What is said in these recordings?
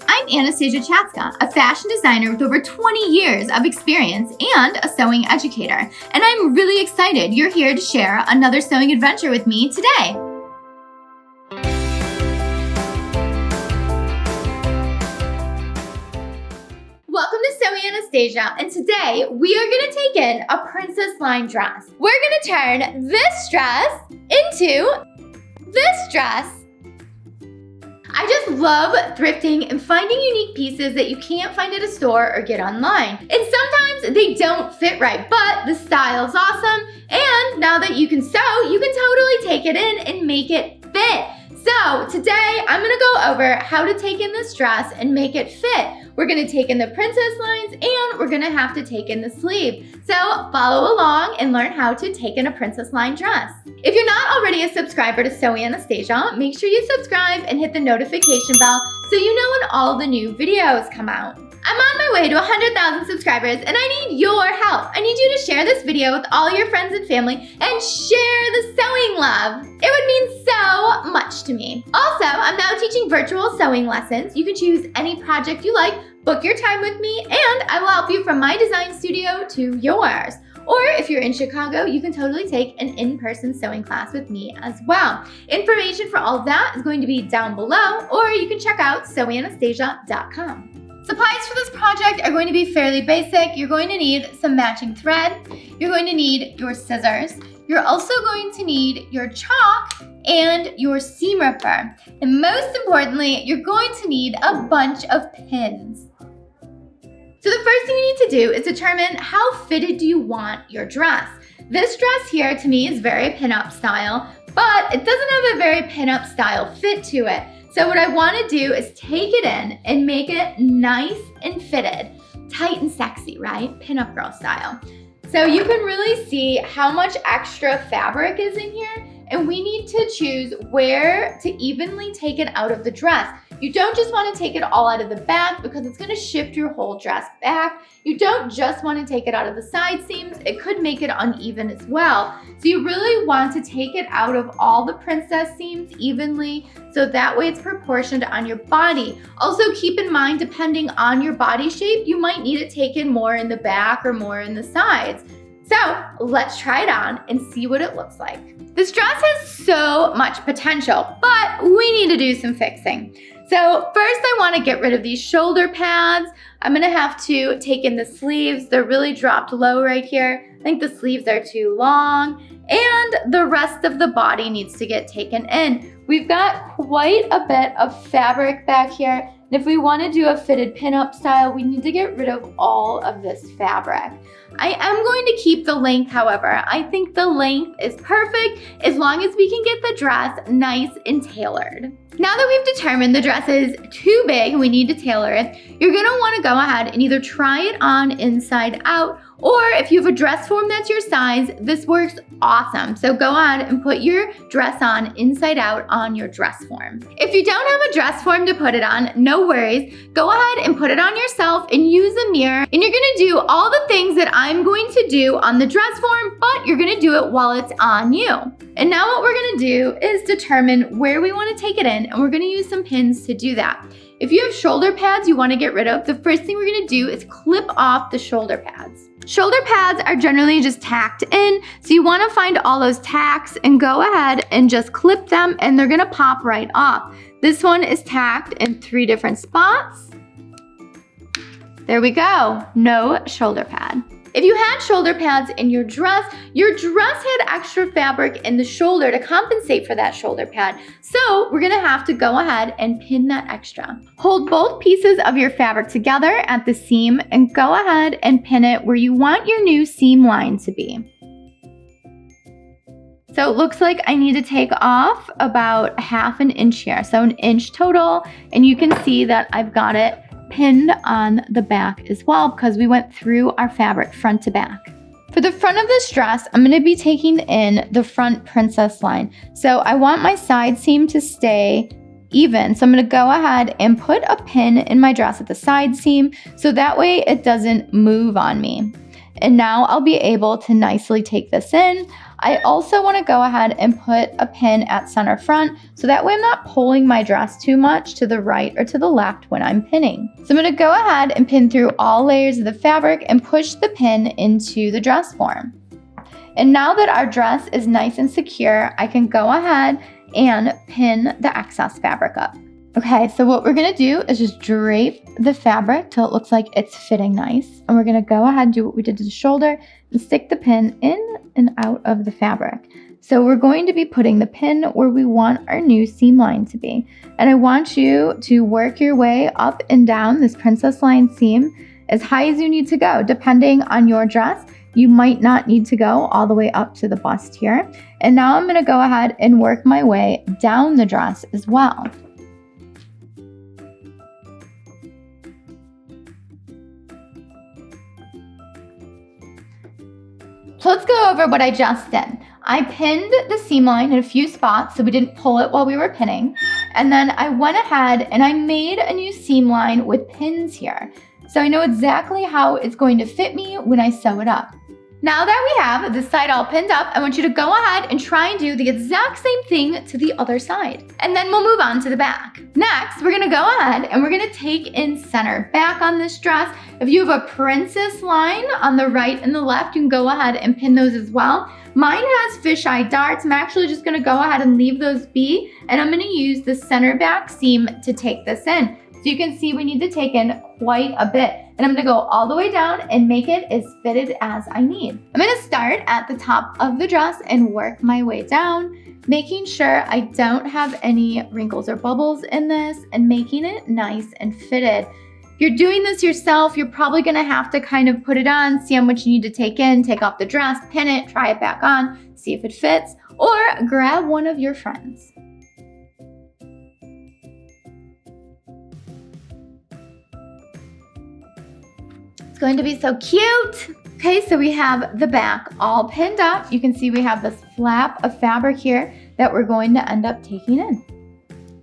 I'm Anastasia Chatzka, a fashion designer with over 20 years of experience and a sewing educator, and I'm really excited you're here to share another sewing adventure with me today. Welcome to Sewing Anastasia, and today we are going to take in a princess line dress. We're going to turn this dress into this dress. I just love thrifting and finding unique pieces that you can't find at a store or get online. And sometimes they don't fit right, but the style's awesome. And now that you can sew, you can totally take it in and make it fit. So today I'm gonna go over how to take in this dress and make it fit. We're gonna take in the princess lines and we're gonna have to take in the sleeve. So follow along and learn how to take in a princess line dress. If you're not already a subscriber to Sewing Anastasia, make sure you subscribe and hit the notification bell so you know when all the new videos come out. I'm on my way to 100,000 subscribers and I need your help. I need you to share this video with all your friends and family and share the sewing love. It would mean so much to me. Also, I'm now teaching virtual sewing lessons. You can choose any project you like, book your time with me, and I will help you from my design studio to yours. Or if you're in Chicago, you can totally take an in-person sewing class with me as well. Information for all of that is going to be down below, or you can check out sewinganastasia.com. Supplies for this project are going to be fairly basic. You're going to need some matching thread. You're going to need your scissors. You're also going to need your chalk and your seam ripper. And most importantly, you're going to need a bunch of pins. So the first thing you need to do is determine how fitted do you want your dress. This dress here to me is very pinup style, but it doesn't have a very pinup style fit to it. So what I want to do is take it in and make it nice and fitted, tight and sexy, right? Pinup girl style. So you can really see how much extra fabric is in here, and we need to choose where to evenly take it out of the dress. You don't just want to take it all out of the back because it's going to shift your whole dress back. You don't just want to take it out of the side seams. It could make it uneven as well. So you really want to take it out of all the princess seams evenly so that way it's proportioned on your body. Also keep in mind, depending on your body shape, you might need it taken more in the back or more in the sides. So let's try it on and see what it looks like. This dress has so much potential, but we need to do some fixing. So first I want to get rid of these shoulder pads. I'm going to have to take in the sleeves. They're really dropped low right here. I think the sleeves are too long, and the rest of the body needs to get taken in. We've got quite a bit of fabric back here, and if we want to do a fitted pinup style, we need to get rid of all of this fabric. I am going to keep the length, however. I think the length is perfect as long as we can get the dress nice and tailored. Now that we've determined the dress is too big and we need to tailor it, you're gonna wanna go ahead and either try it on inside out, or if you have a dress form that's your size, this works awesome. So go ahead and put your dress on inside out on your dress form. If you don't have a dress form to put it on, no worries. Go ahead and put it on yourself and use a mirror, and you're gonna do all the things that I'm going to do on the dress form, but you're gonna do it while it's on you. And now what we're gonna do is determine where we wanna take it in, and we're gonna use some pins to do that. If you have shoulder pads you wanna get rid of, the first thing we're gonna do is clip off the shoulder pads. Shoulder pads are generally just tacked in, so you wanna find all those tacks and go ahead and just clip them, and they're gonna pop right off. This one is tacked in 3 different spots. There we go, no shoulder pad. If you had shoulder pads in your dress had extra fabric in the shoulder to compensate for that shoulder pad. So we're gonna have to go ahead and pin that extra. Hold both pieces of your fabric together at the seam and go ahead and pin it where you want your new seam line to be. So it looks like I need to take off about 1/2 inch here, so 1 inch total, and you can see that I've got it pinned on the back as well because we went through our fabric front to back. For the front of this dress, I'm going to be taking in the front princess line. So I want my side seam to stay even. So I'm going to go ahead and put a pin in my dress at the side seam so that way it doesn't move on me. And now I'll be able to nicely take this in. I also want to go ahead and put a pin at center front so that way I'm not pulling my dress too much to the right or to the left when I'm pinning. So I'm going to go ahead and pin through all layers of the fabric and push the pin into the dress form. And now that our dress is nice and secure, I can go ahead and pin the excess fabric up. Okay, so what we're gonna do is just drape the fabric till it looks like it's fitting nice. And we're gonna go ahead and do what we did to the shoulder and stick the pin in and out of the fabric. So we're going to be putting the pin where we want our new seam line to be. And I want you to work your way up and down this princess line seam as high as you need to go. Depending on your dress, you might not need to go all the way up to the bust here. And now I'm gonna go ahead and work my way down the dress as well. So let's go over what I just did. I pinned the seam line in a few spots so we didn't pull it while we were pinning. And then I went ahead and I made a new seam line with pins here. So I know exactly how it's going to fit me when I sew it up. Now that we have this side all pinned up, I want you to go ahead and try and do the exact same thing to the other side. And then we'll move on to the back. Next, we're gonna go ahead and we're gonna take in center back on this dress. If you have a princess line on the right and the left, you can go ahead and pin those as well. Mine has fisheye darts. I'm actually just gonna go ahead and leave those be, and I'm gonna use the center back seam to take this in. So you can see we need to take in quite a bit. And I'm gonna go all the way down and make it as fitted as I need. I'm gonna start at the top of the dress and work my way down, making sure I don't have any wrinkles or bubbles in this and making it nice and fitted. If you're doing this yourself, you're probably gonna have to kind of put it on, see how much you need to take in, take off the dress, pin it, try it back on, see if it fits, or grab one of your friends. Going to be so cute. Okay, so we have the back all pinned up. You can see we have this flap of fabric here that we're going to end up taking in.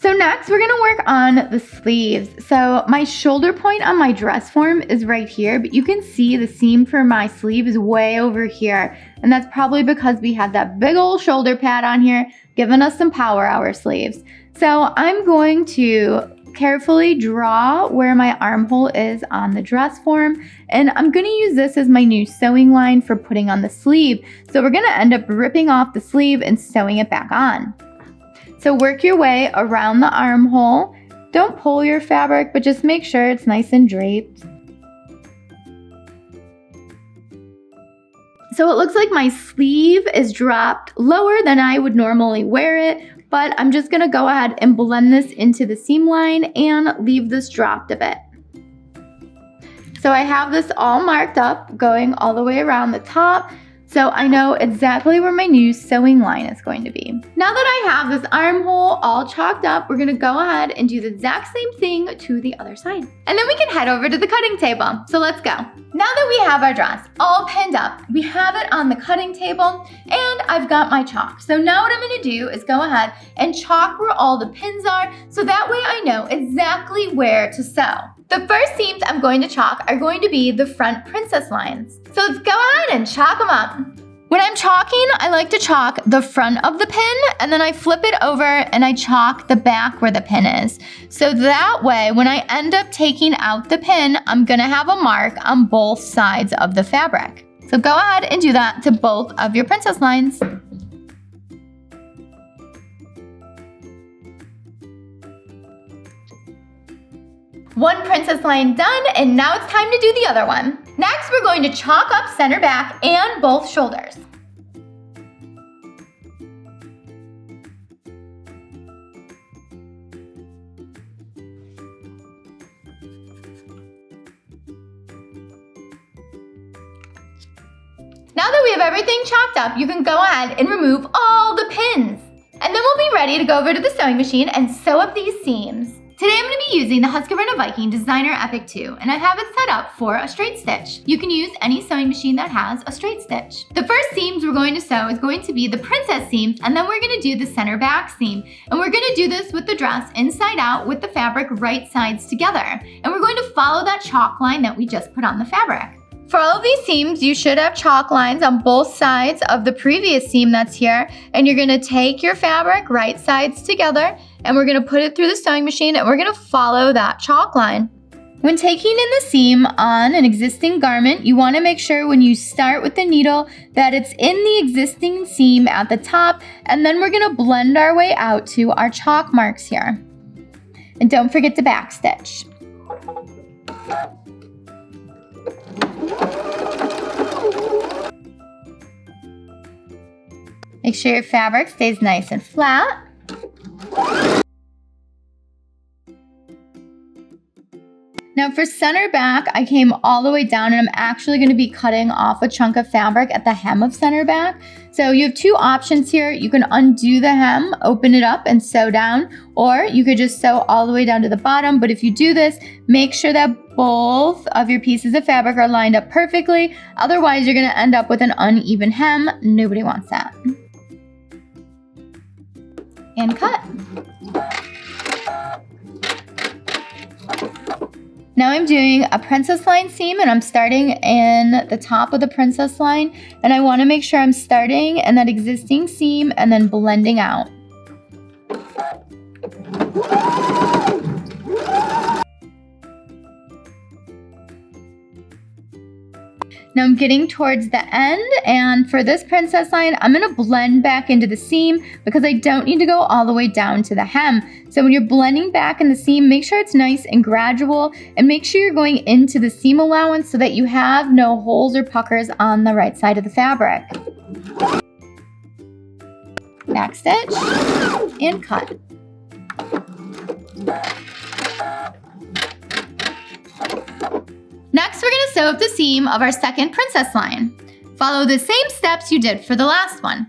So next we're gonna work on the sleeves. So my shoulder point on my dress form is right here, but you can see the seam for my sleeve is way over here. And that's probably because we had that big old shoulder pad on here, giving us some power hour sleeves. So I'm going to carefully draw where my armhole is on the dress form, and I'm going to use this as my new sewing line for putting on the sleeve. So we're going to end up ripping off the sleeve and sewing it back on. So work your way around the armhole. Don't pull your fabric, but just make sure it's nice and draped. So it looks like my sleeve is dropped lower than I would normally wear it, but I'm just gonna go ahead and blend this into the seam line and leave this dropped a bit. So I have this all marked up, going all the way around the top, so I know exactly where my new sewing line is going to be. Now that I have this armhole all chalked up, we're gonna go ahead and do the exact same thing to the other side. And then we can head over to the cutting table. So let's go. Now that we have our dress all pinned up, we have it on the cutting table, and I've got my chalk. So now what I'm gonna do is go ahead and chalk where all the pins are, so that way I know exactly where to sew. The first seams I'm going to chalk are going to be the front princess lines. So let's go ahead and chalk them up. When I'm chalking, I like to chalk the front of the pin, and then I flip it over and I chalk the back where the pin is. So that way, when I end up taking out the pin, I'm gonna have a mark on both sides of the fabric. So go ahead and do that to both of your princess lines. One princess line done, and now it's time to do the other one. Next, we're going to chalk up center back and both shoulders. Now that we have everything chalked up, you can go ahead and remove all the pins. And then we'll be ready to go over to the sewing machine and sew up these seams. Today I'm going to be using the Husqvarna Viking Designer Epic 2, and I have it set up for a straight stitch. You can use any sewing machine that has a straight stitch. The first seams we're going to sew is going to be the princess seams, and then we're going to do the center back seam. And we're going to do this with the dress inside out with the fabric right sides together. And we're going to follow that chalk line that we just put on the fabric. For all of these seams, you should have chalk lines on both sides of the previous seam that's here, and you're gonna take your fabric right sides together, and we're gonna put it through the sewing machine, and we're gonna follow that chalk line. When taking in the seam on an existing garment, you wanna make sure when you start with the needle that it's in the existing seam at the top, and then we're gonna blend our way out to our chalk marks here. And don't forget to backstitch. Make sure your fabric stays nice and flat. Now for center back, I came all the way down and I'm actually going to be cutting off a chunk of fabric at the hem of center back. So you have two options here. You can undo the hem, open it up and sew down, or you could just sew all the way down to the bottom. But if you do this, make sure that both of your pieces of fabric are lined up perfectly. Otherwise, you're going to end up with an uneven hem. Nobody wants that. And cut. Now I'm doing a princess line seam and I'm starting in the top of the princess line, and I want to make sure I'm starting in that existing seam and then blending out. Now I'm getting towards the end, and for this princess line, I'm gonna blend back into the seam because I don't need to go all the way down to the hem. So when you're blending back in the seam, make sure it's nice and gradual, and make sure you're going into the seam allowance so that you have no holes or puckers on the right side of the fabric. Backstitch and cut. Next, we're gonna sew up the seam of our second princess line. Follow the same steps you did for the last one.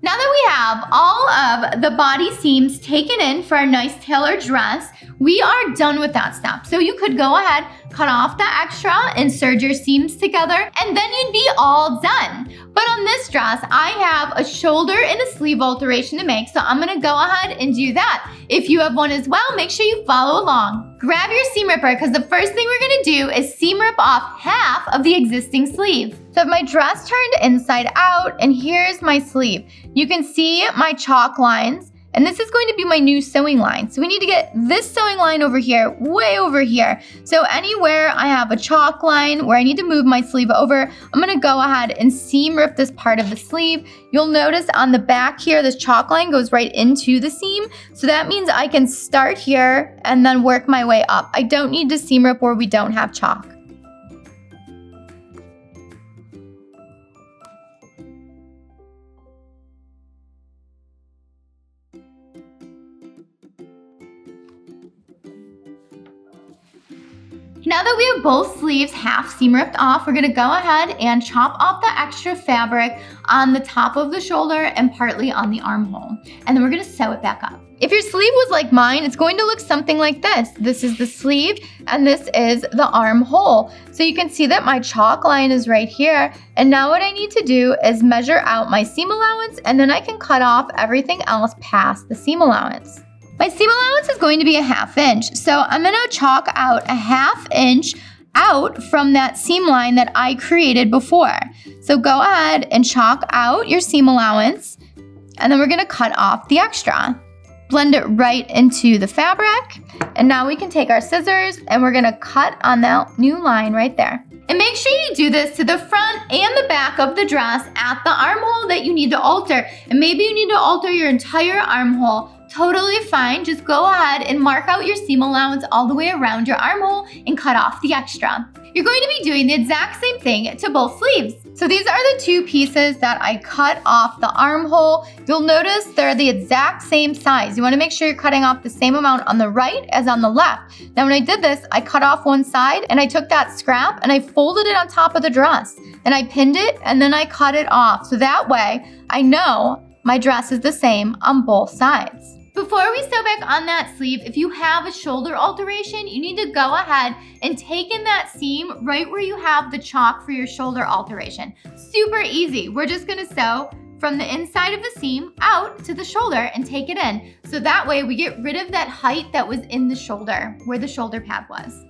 Now that we have all of the body seams taken in for our nice tailored dress, we are done with that step. So you could go ahead, cut off the extra, insert your seams together, and then you'd be all done. But on this dress, I have a shoulder and a sleeve alteration to make, so I'm gonna go ahead and do that. If you have one as well, make sure you follow along. Grab your seam ripper, because the first thing we're gonna do is seam rip off half of the existing sleeve. So I have my dress turned inside out, and here's my sleeve. You can see my chalk lines, and this is going to be my new sewing line. So we need to get this sewing line over here, way over here. So anywhere I have a chalk line where I need to move my sleeve over, I'm gonna go ahead and seam rip this part of the sleeve. You'll notice on the back here, this chalk line goes right into the seam. So that means I can start here and then work my way up. I don't need to seam rip where we don't have chalk. Now that we have both sleeves half seam ripped off, we're gonna go ahead and chop off the extra fabric on the top of the shoulder and partly on the armhole. And then we're gonna sew it back up. If your sleeve was like mine, it's going to look something like this. This is the sleeve and this is the armhole. So you can see that my chalk line is right here. And now what I need to do is measure out my seam allowance, and then I can cut off everything else past the seam allowance. My seam allowance is going to be a 1/2 inch, so I'm gonna chalk out a 1/2 inch out from that seam line that I created before. So go ahead and chalk out your seam allowance, and then we're gonna cut off the extra. Blend it right into the fabric, and now we can take our scissors and we're gonna cut on that new line right there. And make sure you do this to the front and the back of the dress at the armhole that you need to alter. And maybe you need to alter your entire armhole. Totally fine, just go ahead and mark out your seam allowance all the way around your armhole and cut off the extra. You're going to be doing the exact same thing to both sleeves. So these are the two pieces that I cut off the armhole. You'll notice they're the exact same size. You wanna make sure you're cutting off the same amount on the right as on the left. Now when I did this, I cut off one side and I took that scrap and I folded it on top of the dress. And I pinned it and then I cut it off. So that way I know my dress is the same on both sides. Before we sew back on that sleeve, if you have a shoulder alteration, you need to go ahead and take in that seam right where you have the chalk for your shoulder alteration. Super easy. We're just gonna sew from the inside of the seam out to the shoulder and take it in. So that way we get rid of that height that was in the shoulder, where the shoulder pad was.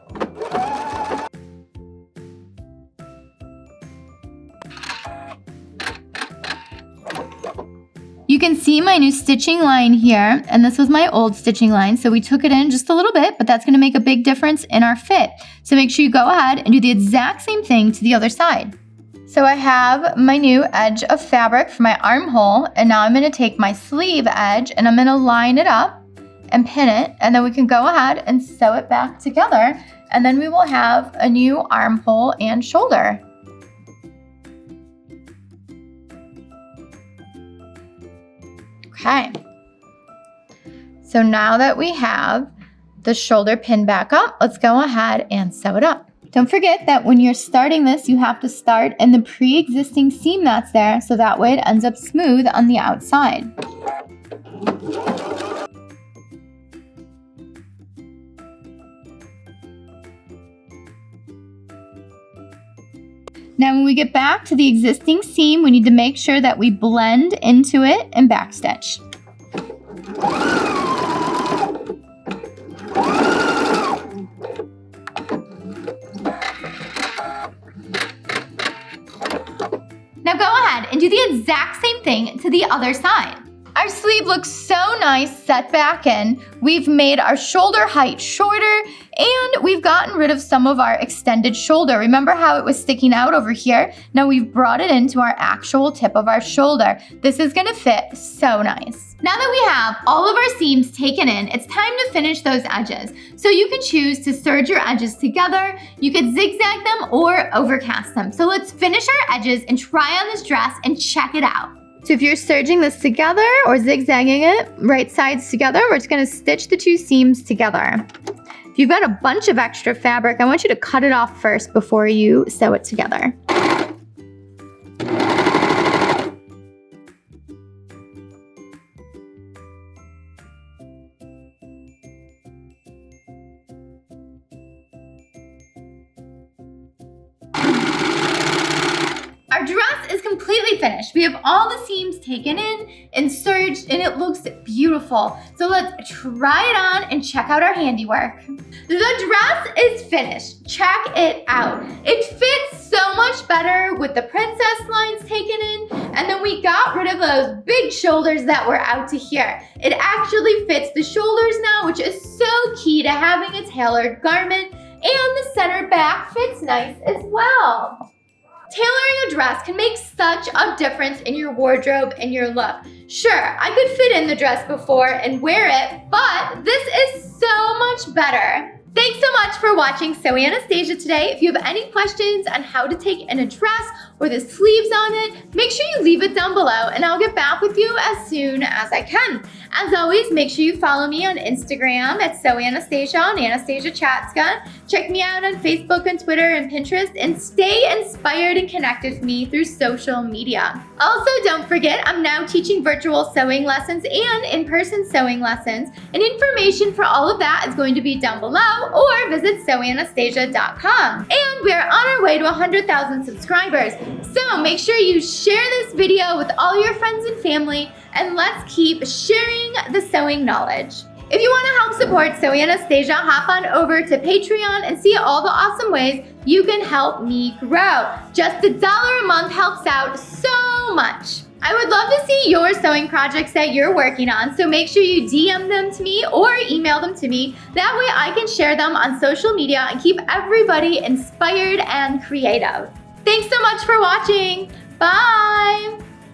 You can see my new stitching line here, and this was my old stitching line, so we took it in just a little bit, but that's gonna make a big difference in our fit. So make sure you go ahead and do the exact same thing to the other side. So I have my new edge of fabric for my armhole, and now I'm gonna take my sleeve edge and I'm gonna line it up and pin it, and then we can go ahead and sew it back together, and then we will have a new armhole and shoulder. Okay, so now that we have the shoulder pinned back up, let's go ahead and sew it up. Don't forget that when you're starting this, you have to start in the pre-existing seam that's there, so that way it ends up smooth on the outside. Now when we get back to the existing seam, we need to make sure that we blend into it and backstitch. Now go ahead and do the exact same thing to the other side. Our sleeve looks so nice set back in. We've made our shoulder height shorter, and we've gotten rid of some of our extended shoulder. Remember how it was sticking out over here? Now we've brought it into our actual tip of our shoulder. This is gonna fit so nice. Now that we have all of our seams taken in, it's time to finish those edges. So you can choose to serge your edges together, you could zigzag them or overcast them. So let's finish our edges and try on this dress and check it out. So if you're serging this together or zigzagging it, right sides together, we're just gonna stitch the two seams together. If you've got a bunch of extra fabric, I want you to cut it off first before you sew it together. Our dress is completely finished. We have all the seams taken in and serged, and it looks beautiful. So let's try it on and check out our handiwork. The dress is finished. Check it out. It fits so much better with the princess lines taken in, and then we got rid of those big shoulders that were out to here. It actually fits the shoulders now, which is so key to having a tailored garment, and the center back fits nice as well. Tailoring a dress can make such a difference in your wardrobe and your look. Sure, I could fit in the dress before and wear it, but this is so much better. Thanks so much for watching Sewing Anastasia today. If you have any questions on how to take in a dress or the sleeves on it, make sure you leave it down below and I'll get back with you as soon as I can. As always, make sure you follow me on Instagram at Sewing Anastasia and Anastasia Chatzka. Check me out on Facebook and Twitter and Pinterest, and stay inspired and connected with me through social media. Also, don't forget, I'm now teaching virtual sewing lessons and in-person sewing lessons, and information for all of that is going to be down below, or visit sewinganastasia.com. And we are on our way to 100,000 subscribers, so make sure you share this video with all your friends and family, and let's keep sharing the sewing knowledge. If you want to help support Sewing Anastasia, hop on over to Patreon and see all the awesome ways you can help me grow. Just $1 a month helps out so much. I would love to see your sewing projects that you're working on, so make sure you DM them to me or email them to me. That way I can share them on social media and keep everybody inspired and creative. Thanks so much for watching. Bye!